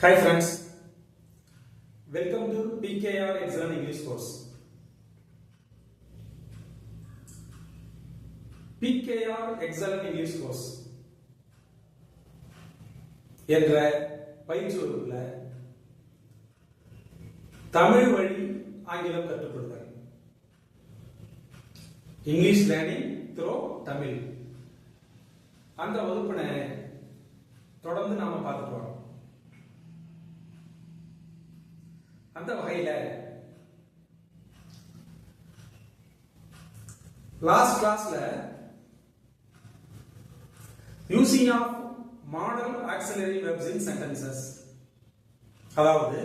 Hi friends, welcome to PKR Excellent English course. PKR Excellent English course என்ற பயிற்சி வகுப்புல தமிழ் வழி ஆங்கிலம் கற்றுக்கொள்ளுதல், இங்கிலீஷ் லேர்னிங் த்ரூ தமிழ், அந்த வகுப்பினை தொடர்ந்து நாம பார்த்துட்டு வரோம். அந்த வகையில லாஸ்ட் கிளாஸ்ல using of modal auxiliary verbs in sentences, அதாவது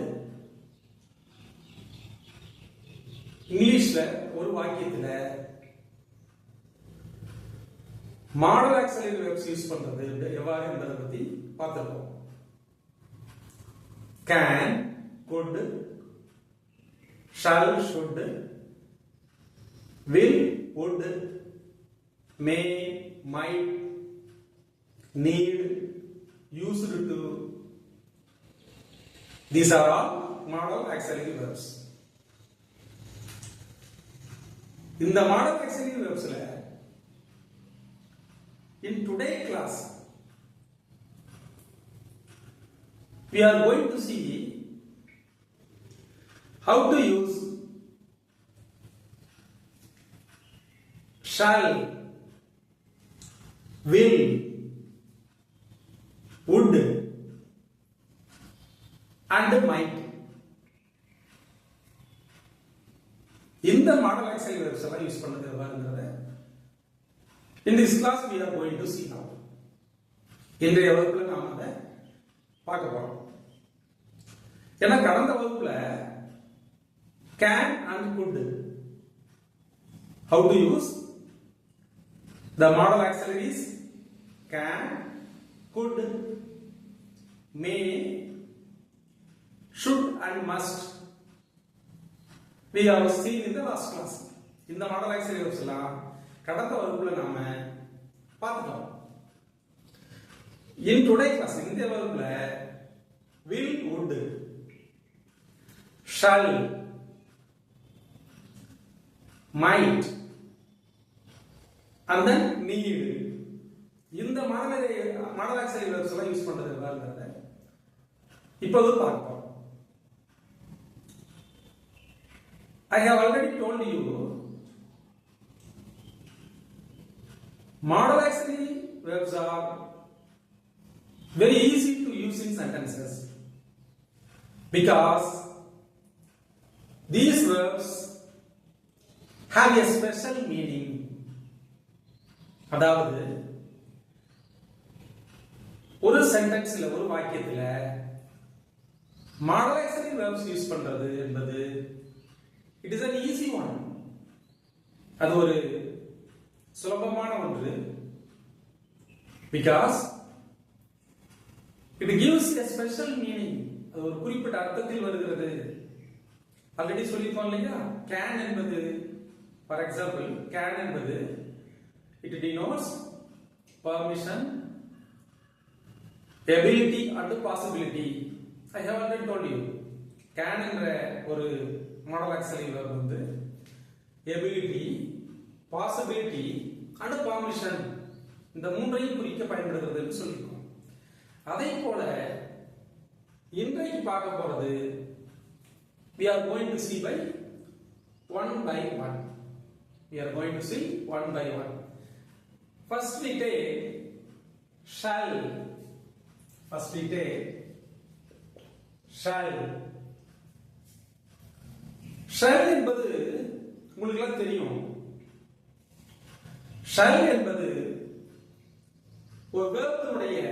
இங்கிலீஷ்ல ஒரு வாக்கியத்துல மாடல் ஆக்சிலரி வெர்ப்ஸ் யூஸ் பண்றது எவ்வாறு என்பதை பத்தி பார்த்திருக்கோம். can, could, shall, should, will, would, may, might, need, used to. These are all modal auxiliary verbs. இந்த modal auxiliary verbs in today's class we are going to see how to use shall, will, would and might. இந்த model auxiliary verbs எல்லாம் use பண்ணது எவ்வாறுங்கறத in this class we are going to see now. இன்றைய வகுப்புல நாம அதை பார்க்க போறோம். ஏன்னா கடந்த வகுப்புல can and could, how to use the modal auxiliaries can, could, may, should and must we have seen in the last class. இந்த modal auxiliary verbs எல்லாம் கடந்த வகுப்புல நாம பார்த்துட்டோம். in today class இந்த வகுப்புல will, would, shall, might and then need, இந்த model auxiliary verbs எல்லாம் யூஸ் பண்றது எவ்வாறுங்கறத இப்போது பார்ப்போம். I have already told you modal auxiliary verbs are very easy to use in sentences because these verbs have a special meaning. அதாவது ஒரு சென்டென்ஸ்ல ஒரு வாக்கியத்துல model auxiliary verbs use பண்றது என்பது it is an easy one. அது ஒரு சுலபமான ஒன்று because it gives a special meaning. அது ஒரு குறிப்பிட்ட அர்த்தத்தில் வருகிறது. ஆல்ரெடி சொல்லிருக்கோம் இல்லையா, can என்பது for example can என்பது it denotes permission, ability and possibility. I have already told you can என்ற ஒரு modal auxiliary verb வந்து ability, possibility and permission இந்த மூன்றையும் குறிக்க பயன்படுகிறது என்று சொல்லிருக்கோம். அதை போல இன்றைக்கு பார்க்க போறது we are going to see by one by one. We are going to see one by one. First we take shall. First we take shall. shall என்பது உங்களுக்கு எல்லாம் தெரியும். shall என்பது ஒரு வெர்பினுடைய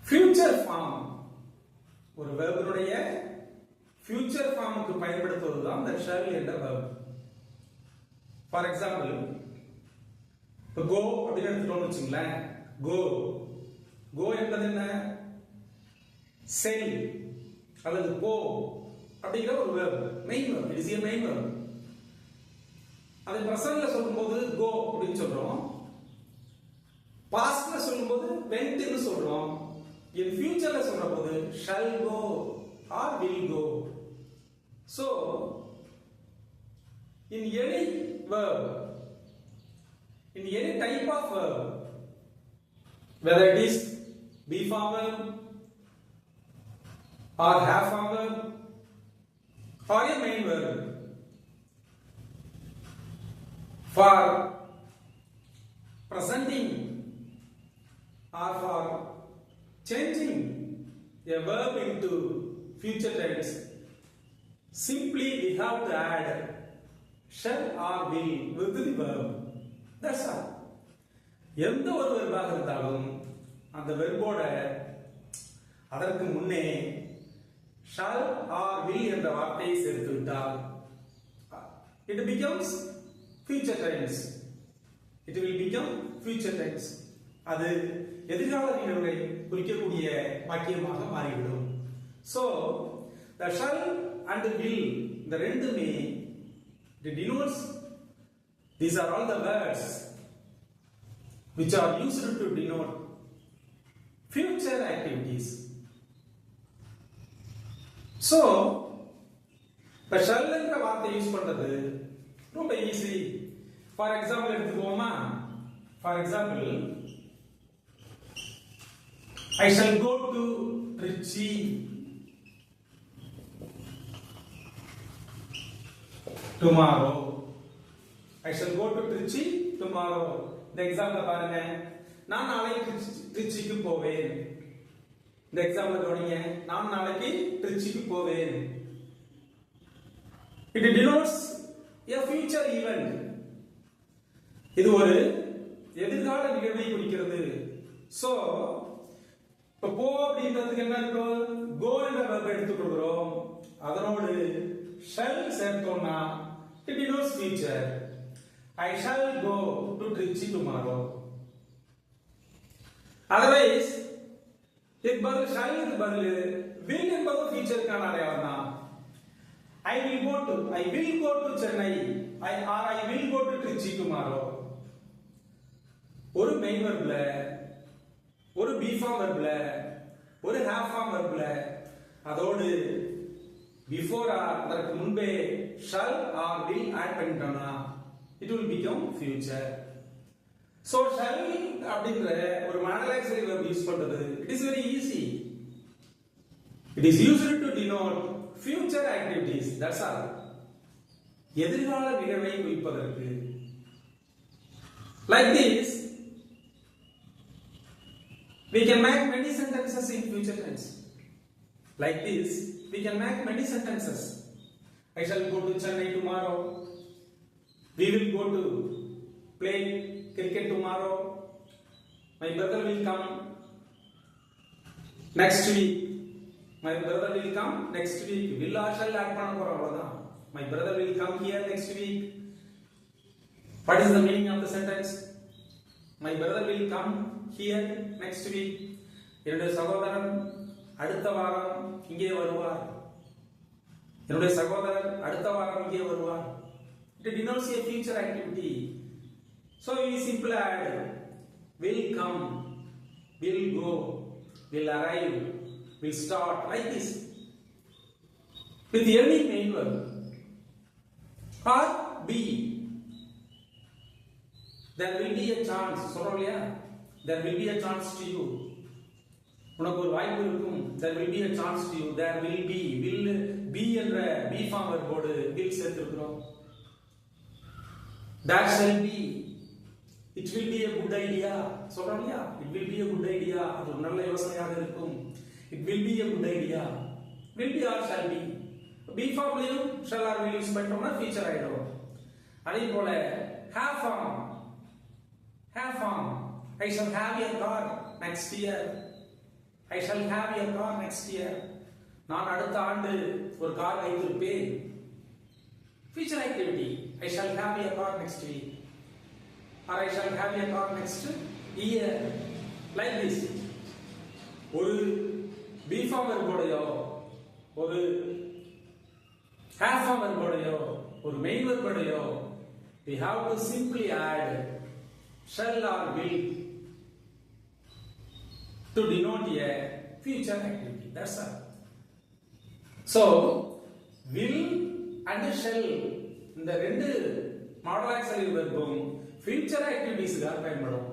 ஃபியூச்சர் ஃபார்ம். ஒரு வெர்பினுடைய ஃபியூச்சர் ஃபார்முக்கு பயன்படுத்துவதுதான் இந்த shall என்ற வெர்ப். ஃபார் எக்ஸாம்பிள் இப்போ கோ அப்படின்னு எடுத்துட்டோம்னு வச்சுங்களேன், கோ கோ என்பது என்ன, செல் அல்லது போ அப்படிங்கிற ஒரு verb, main verb, it is a main verb. அதை பிரசன்ட்ல சொல்லும்போது கோ அப்படின்னு சொல்றோம், பாஸ்ட்ல சொல்லும்போது வெண்ட் ன்னு சொல்றோம், in future சொல்ற போது shall go or will go. So in any verb, in any type of verb, whether it is be form verb or have form verb or a main verb, for presenting or for changing a verb into future tense, simply we have to add shall or will with the verb. That's all. எந்த ஒரு வெர்பாக இருந்தாலும் அந்த வெர்போட அதற்கு முன்னே shall or will என்ற வார்த்தையை சேர்த்து விட்டால் it becomes future tense. It will become future tense. அது எதிர்கால நிகழ்வை குறிக்கக்கூடிய வாக்கியமாக மாறிவிடும். So the shall and will இந்த ரெண்டுமே it denotes, these are all the words which are used to denote future activities. So the shall என்ற வார்த்தை use பண்றது ரொம்ப ஈஸி. ஃபார் எக்ஸாம்பிள் எடுத்துக்கோமா. For example I shall go to Trichy tomorrow. I shall go to Trichy tomorrow. இந்த example பாருங்க. நான் நாளைக்கு ட்ரிச்சிக்கு போவேன். இந்த எக்ஸாம்பிள் கவனிங்க. நான் நாளைக்கு ட்ரிச்சிக்கு போவேன். It denotes a future event. இது ஒரு எதிர்கால நிகழ்வை குறிக்கிறது. So இப்போ போ அப்படின்றதுக்கு என்ன இருக்கும்? go என்ற verb எடுத்துக் கொள்கிறோம். அதனோடு shall சேர்த்தோம்னா it denotes future. I shall go to Trichy tomorrow. Otherwise இதுக்கு பதில் shall க்கு பதில் will என்பது ஃபியூச்சருக்கான அடையாளம் தான். I will go to Chennai. I will go to Trichy tomorrow. ஒரு மெயின் வெர்ப்ல, ஒரு பி ஃபார்ம் வெர்ப்ல, ஒரு ஹேவ் ஃபார்ம் வெர்ப்ல அதோடு பிஃபோர் அதற்கு முன்பே shall or will ஆட் பண்ணிட்டோம்னா it will become future. So shall அப்படிங்கற ஒரு மாடலாக்ஸரி வெர்ப் யூஸ் பண்றது it is very easy. It is used to denote future activities. That's all. எதிர்கால நிகழ்வை குறிப்பதற்கு. Like this we can make many sentences in future tense. Like this we can make many sentences. I shall go to Chennai tomorrow. We will go to play cricket tomorrow. My brother will come next week. My brother will come next week. Will or shall add பண்ண போறோம் அவ்வளவுதான். My brother will come here next week. What is the meaning of the sentence? My brother will come here next week. என்னுடைய சகோதரன் அடுத்த வாரம் இங்கே வருவார். என்னுடைய சகோதரர் அடுத்த வாரம் இங்கே வருவார். It denotes a future activity. So we simply add will come, will go, will arrive, will start, like this. With any main verb or be, there will be a chance. சொல்றோம் இல்லையா? There will be a chance to you. உனக்கு ஒரு வாய்ப்பு இருக்கும். There will be a chance to you. There will be என்ற be form verb-ஓடு will சேர்த்திருக்கிறோம். That shall be. It will be a good idea. சொல்றோம் இல்லையா? It will be a good idea. அது ஒரு நல்ல யோசனையாக இருக்கும். It will be a good idea. Will be or shall be. Be form-லயும் shall or will use பண்ணிட்டோம்னா future ஆயிடும். அதே போல have form. Have form. I shall have a car next year. I shall have a car next year. நான் அடுத்த ஆண்டு ஒரு car வைத்திருப்பேன். Future activity. I shall have a car next week. Or I shall have a car next year. Like this. ஒரு be form verb-ஓடையோ ஒரு have form verb-ஓடையோ ஒரு main verb-ஓடையோ we have to simply add shall or will to denote a future activity. That's all. So will and shall இந்த ரெண்டு modal auxiliary verbும் future activities காக பயன்படும்.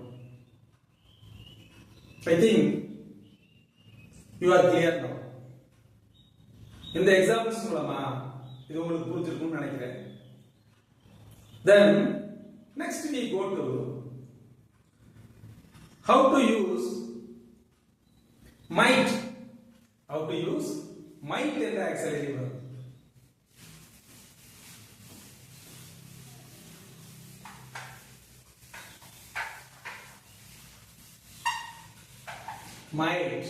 I think you are clear now. இந்த examples மூலமா இது உங்களுக்கு புரிஞ்சிருக்கும்னு நினைக்கிறேன். Then next we go to how to use might. How to use might in the auxiliary verb. Might.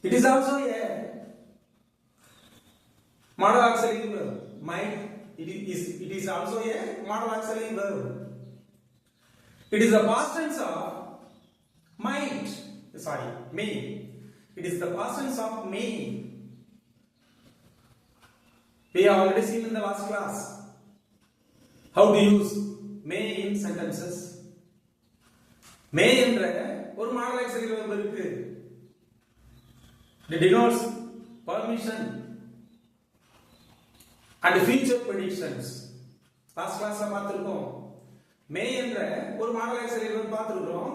It is also a modal auxiliary verb. Might. It is also a modal auxiliary verb. It is the past tense of might. Sorry, may. It is the past tense of may. We have already seen in the last class how to use may in sentences. May என்ற ஒரு modal auxiliary verb இருக்கு. It denotes permission and future predictions. Last class பார்த்திருக்கோம். May என்ற ஒரு modal auxiliary verb பார்த்திருக்கோம்.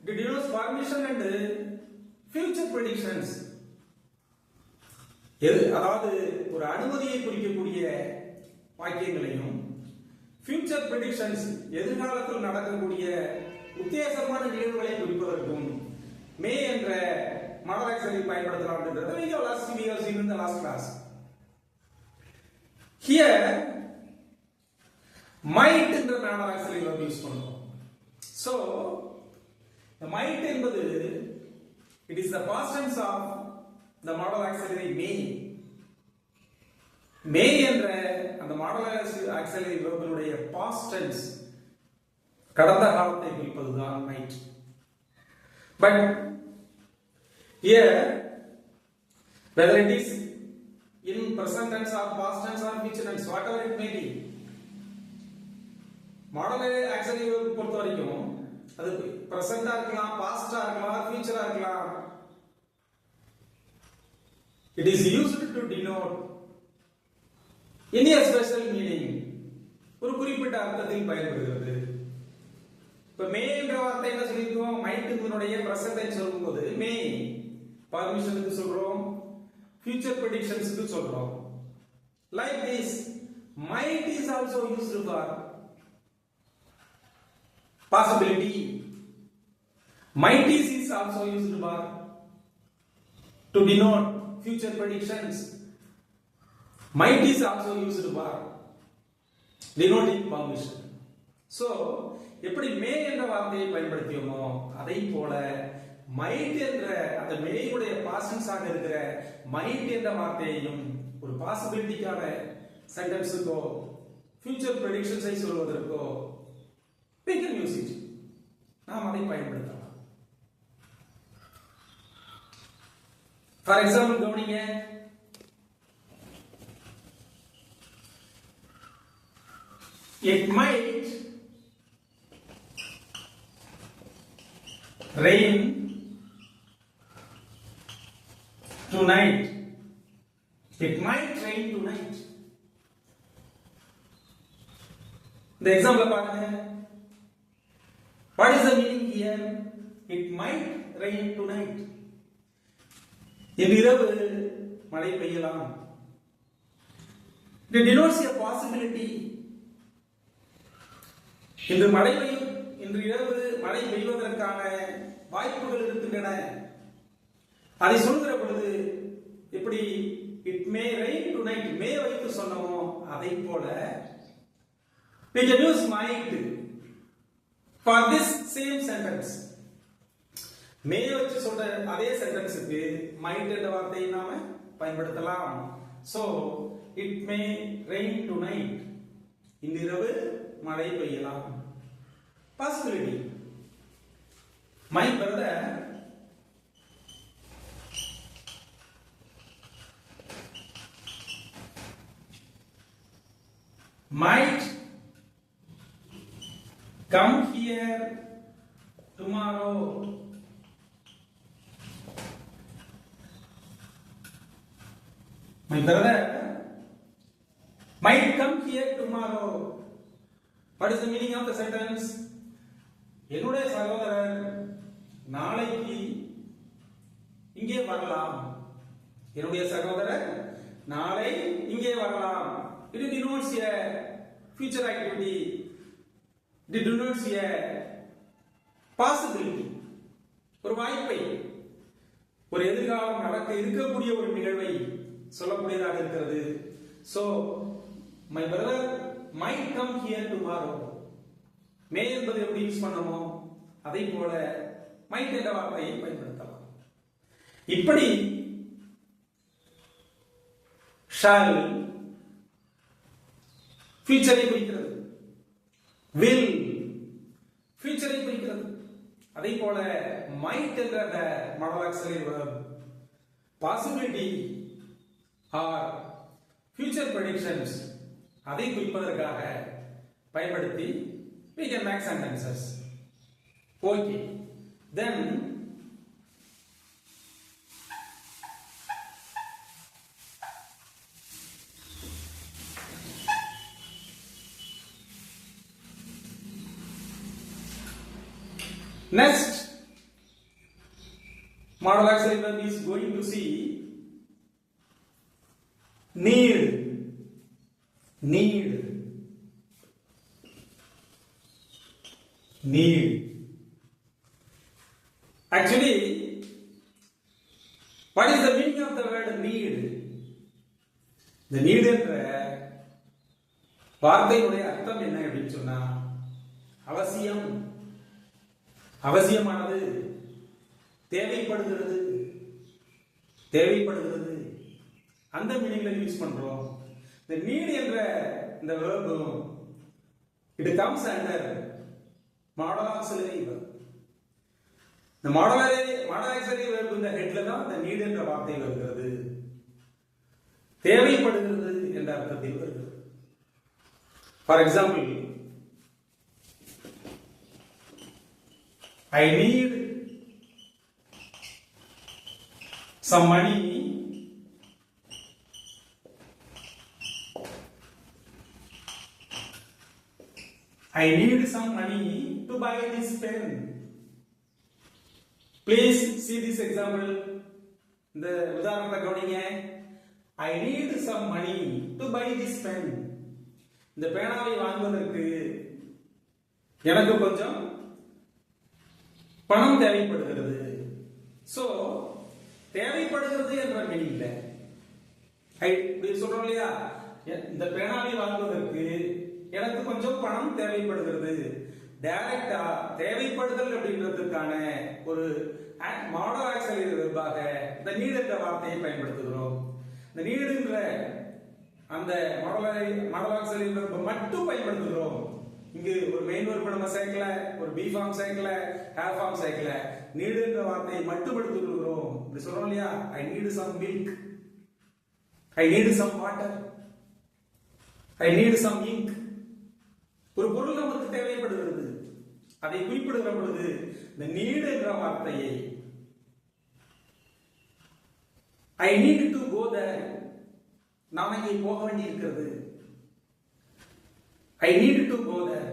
It denotes permission and future predictions. அதாவது ஒரு அனுமதியை குறிக்கக்கூடிய வாக்கியங்களையும் future predictions எதிர்காலத்தில் நடக்கக்கூடிய உத்தேசமான நிகழ்வுகளை குறிப்பதற்கும் மே என்ற modal auxiliary பயன்படுத்தலாம் அப்படின்றத we have seen in the last class. Here might என்ற modal auxiliary verb யூஸ் பண்றோம். So the might என்பது it is the past tense of the modal auxiliary may. May என்ற அந்த modal auxiliary verb உடைய past tense கடந்த காலத்தை குறிப்பதுதான் might. But here whether it is in present tense or past tense or future tense, whatever it may be, modal auxiliary verb பொறுத்த வரைக்கும் அது present-ஆ இருக்கலாம், past-ஆ இருக்கலாம், future-ஆ இருக்கலாம். It is used to denote any special meaning. ஒரு குறிப்பிட்ட அர்த்தத்தில் பயன்படுகிறது. இப்ப மே என்ற வார்த்தை என்ன சொல்லிருக்கோம்? மைட்னுடைய present tense சொல்லும்போது மே பர்மிஷனுக்கு சொல்றோம், future predictions-க்கு சொல்றோம். Like this, might is also used for possibility. Might is also used for to denote future predictions. Might is also used for denoting permission. So எப்படி மே என்ற வார்த்தையை பயன்படுத்தியோமோ அதை போல might என்ற அந்த மேயுடைய past tense ஆக இருக்கிற might என்ற வார்த்தையையும் ஒரு பாசிபிலிட்டிக்கான சென்டென்ஸுக்கோ future predictions I சொல்வதற்கோ we can use it. நாம் அதை பயன்படுத்தலாம். For example, கவனிங்க. It might rain tonight. It might rain tonight. The example பாருங்க. What is the meaning here? It might rain tonight. இன்றிரவு மழை பெய்யலாம். It denotes a possibility. இன்று இரவு மழை பெய்வதற்கான வாய்ப்புகள் இருக்கின்றன. அதை சொல்கிற பொழுது எப்படி it may rain tonight may வைத்து சொன்னோமோ அதை போல we can use might for this same sentence. may வச்சு சொல்ற அதே சென்டென்ஸ்க்கு might என்ற வார்த்தையை நாம பயன்படுத்தலாம். So it may rain tonight. இன்றிரவு மழை பெய்யலாம். Possibility. My brother might come here tomorrow. My brother might come here tomorrow. What is the meaning of the sentence? என்னுடைய சகோதரர் நாளைக்கு இங்கே வரலாம். என்னுடைய சகோதரர் நாளை இங்கே வரலாம். It denotes a future activity. It denotes a possibility. ஒரு வாய்ப்பை, ஒரு எதிர்காலம் நடக்க இருக்கக்கூடிய ஒரு நிகழ்வை சொல்லக்கூடியதாக இருக்கிறது. So my brother might come here tomorrow. மே என்பது எப்படி யூஸ் பண்ணணுமோ அதை போல might என்ற வார்த்தையை பயன்படுத்தலாம். இப்படி shall ஃபியூச்சரை குறிக்கிறது, will ஃபியூச்சரை குறிக்கிறது. அதை போல might என்ற modal auxiliary verb possibility or future predictions அதை குறிப்பதற்காக பயன்படுத்தி we can make sentences. Okay, then next modal auxiliary verb is going to see need. Actually, what is the meaning of the word need? The need என்ற வார்த்தையுடைய அர்த்தம் என்ன அப்படின்னு சொன்னா அவசியம், அவசியமானது, தேவைப்படுகிறது, அந்த மீனிங்ல யூஸ் பண்றோம். The need என்ற இந்த verb it comes under modal auxiliary verb. இந்த modal auxiliary verb இந்த ஹெட்ல தான் இந்த need என்ற வார்த்தை வருகிறது. தேவைப்படுகிறது என்ற அர்த்தத்தில் வருகிறது. For example, I need some money to buy this pen. Please see this example. இந்த உதாரணத்தை கவனிங்க. I need some money to buy this pen. இந்த பேனாவை வாங்குவதற்கு எனக்கு கொஞ்சம் பணம் தேவைப்படுகிறது. சோ தேவைப்படுகிறது என்ற மீனிங்ல சொல்றோம் இல்லையா, இந்த பேனாவை வாங்குவதற்கு எனக்கு கொஞ்சம் பணம் தேவைப்படுகிறது. டைரக்டா தேவைப்படுதல் அப்படின்றதுக்கான ஒரு modal auxiliary verb-ஆக இந்த need என்ற வார்த்தையை பயன்படுத்துகிறோம். இந்த need என்ற அந்த modal auxiliary verb மட்டும் பயன்படுத்துகிறோம். இங்கு ஒரு மெயின் verb நம்ம சேர்க்கல, ஒரு be form சேர்க்கல, have form சேர்க்கல, need என்ற வார்த்தையை மட்டும் எடுத்துக்கிறோம். இப்படி சொல்றோம் இல்லையா, I need some milk, I need some water, I need some ink. ஒரு பொருள் நமக்கு தேவைப்படுகிறது, அதை குறிப்பிடுகிற பொழுது இந்த need என்ற வார்த்தையை I need to go there, நான் அங்கே போக வேண்டி இருக்கிறது. I need to go there,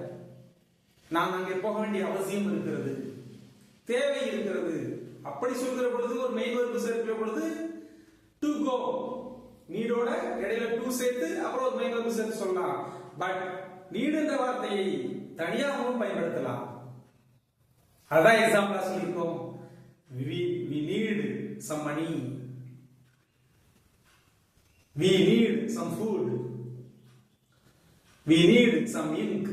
நான் அங்கே போக வேண்டிய அவசியம் இருக்கிறது, தேவை இருக்கிறது. அப்படி சொல்கிற பொழுது ஒரு மெயின் verb சேர்க்கிற பொழுது to go, நீடோட இடையில to சேர்த்து அப்புறம் ஒரு மெயின் verb சேர்த்து சொல்லலாம். பட் need என்ற வார்த்தையை தனியாகவும் பயன்படுத்தலாம். அதான் எக்ஸாம்பிளா சொல்லிருக்கோம். we need some money, we need some food, we need some ink,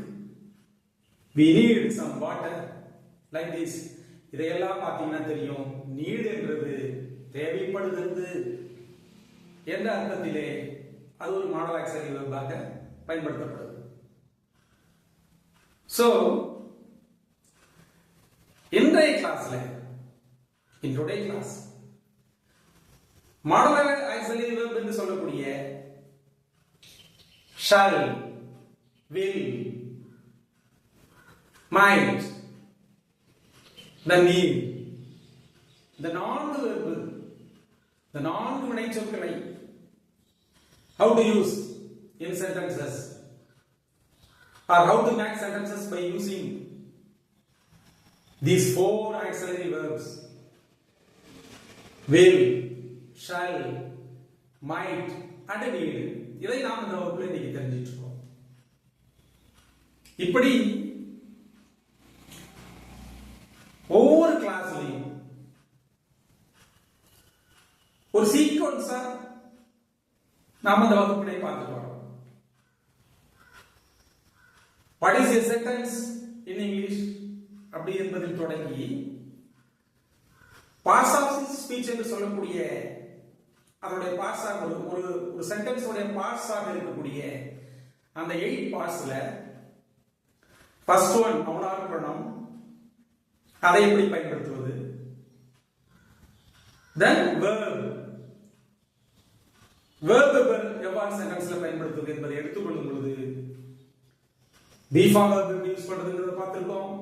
we need some water, like this. இதையெல்லாம் பார்த்தீங்கன்னா தெரியும், need என்றது தேவைப்படுகிறது என்ற அர்த்தத்திலே அது ஒரு modal auxiliary verb-ஆக பயன்படுத்தப்படுது. So இன்றைய கிளாஸ்ல modal auxiliary verb என்று சொல்லக்கூடிய shall, will, might, the need. இந்த நான்கு வெர்பு, இந்த நான்கு வினைச்சொற்களை how to use in sentences or how to make sentences by using these four auxiliary verbs: will, shall, might and need. இதை நாம் இந்த வகுப்பில் இன்னைக்கு தெரிஞ்சிட்டு இருக்கோம். இப்படி ஒவ்வொரு கிளாஸ்லையும் ஒரு சீக்வன்ஸா நாம இந்த வகுப்பினை பார்த்துட்டு வரோம். What is a sentence in English அப்படி என்பதில் தொடங்கி பார்ட்ஸ் ஆஃப் ஸ்பீச் என்று சொல்லக்கூடிய அதனுடைய பார்ட்ஸ் ஆக ஒரு சென்டென்ஸ் உடைய பார்ட்ஸ் ஆக இருக்கக்கூடிய அந்த 8 பார்ட்ஸ்ல ஃபர்ஸ்ட் ஒன் நவுன் ப்ரோனவுன், அதை எப்படி பயன்படுத்துவது, தென் வெர்ப் எவ்வாறு சென்டென்ஸ்ல பயன்படுத்துவது என்பதை எடுத்துக்கொள்ளும் பொழுது பி ஃபார்ம் வெர்ப் எப்படி யூஸ் பண்றதுங்கிறத பார்த்திருக்கோம்,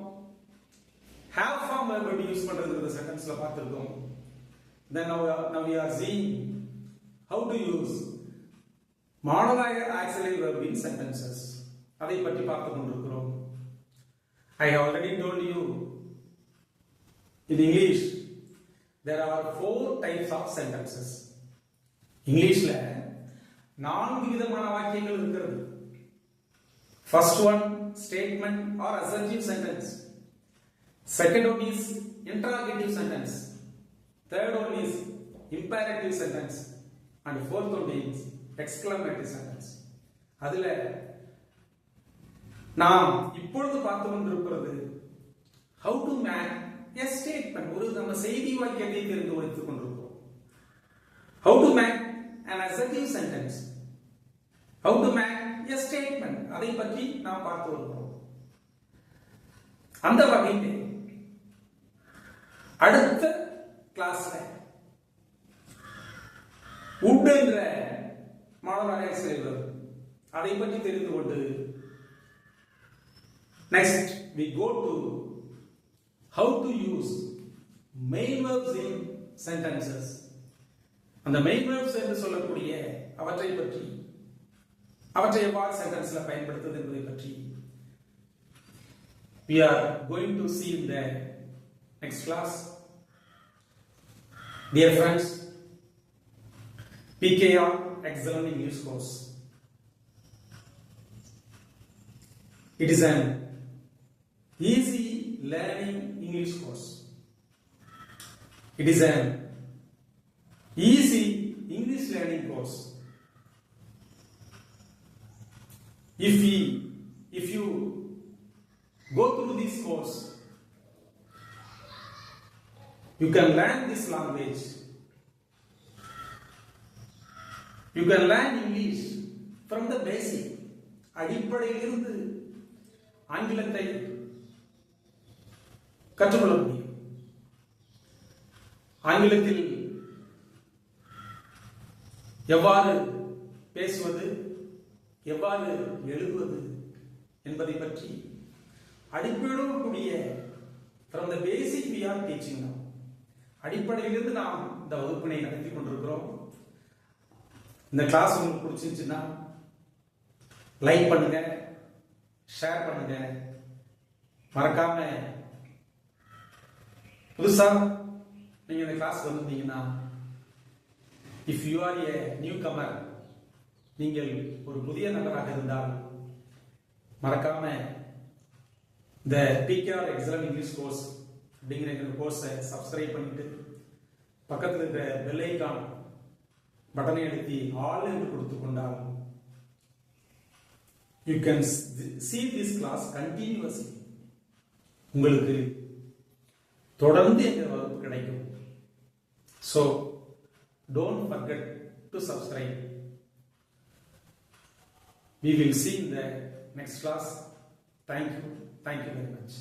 have form verb எப்படி யூஸ் பண்றதுங்கிறத சென்டென்ஸ்ல பார்த்திருக்கோம். then now we are seeing how to use modal auxiliary verb in sentences. அதை பற்றி பார்த்து கொண்டிருக்கிறோம். I have already told you in English there are 4 types of sentences. இங்கிலீஷ்ல 4 விதமான வாக்கியங்கள் இருக்கிறது. First one, statement or assertive sentence. Second one is interrogative sentence. Third one is imperative sentence. And fourth one is exclamatory sentence. அதுல நாம் இப்பொழுது பார்த்து கொண்டிருக்கிறது how to make a statement. ஒரு நம்ம செய்தி வாக்கியத்தை தெரிந்து வைத்துக் கொண்டிருக்கிறோம். How to make an assertive sentence. How to make a statement. அதை பற்றி நாம் பார்த்து வருகிறோம். அந்த வகையில் அடுத்த கிளாஸ்ல would என்ற மாடல் auxiliary verb அதை பற்றி தெரிந்து கொண்டு next we go to how to use main verbs in sentences. அந்த main verbs என்று சொல்லக்கூடிய அவற்றை எவ்வாறு சென்டென்ஸ்ல பயன்படுத்துவது என்பதை பற்றி we are going to see in the next class. Dear friends, PKR Excellent English course. It is an easy learning English course. It is an easy English learning course. If you go through this course, you can learn this language. You can learn English from the basic. அடிப்படையிலிருந்து ஆங்கிலத்தை கற்றுக்கொள்ள முடியும். ஆங்கிலத்தில் எவ்வாறு பேசுவது, எவ்வாறு எழுதுவது என்பதை பற்றி அடிப்படையோடு கூடிய from the basic we are teaching now. அடிப்படையிலிருந்து நாம் இந்த வகுப்பினை நடத்தி கொண்டிருக்கிறோம். இந்த கிளாஸ் உங்களுக்கு பிடிச்சிருந்துச்சுன்னா லைக் பண்ணுங்க, ஷேர் பண்ணுங்க, மறக்காம புதுசா நீங்க இந்த கிளாஸ் வந்திருந்தீங்கன்னா if you are a newcomer, நீங்கள் ஒரு புதிய நபராக இருந்தால் மறக்காம இந்த PKR Excellent English கோர்ஸ் அப்படிங்கிற எங்க கோர்ஸை சப்ஸ்கிரைப் பண்ணிட்டு பக்கத்தில் இருக்கிற பெல் ஐகான் பட்டனை அழுத்தி ஆல் என்று கொடுத்துக் கொண்டால் you can see this class continuously. உங்களுக்கு தொடர்ந்து எங்க வகுப்பு கிடைக்கும். So don't forget to subscribe. We will see in the next class. Thank you very much.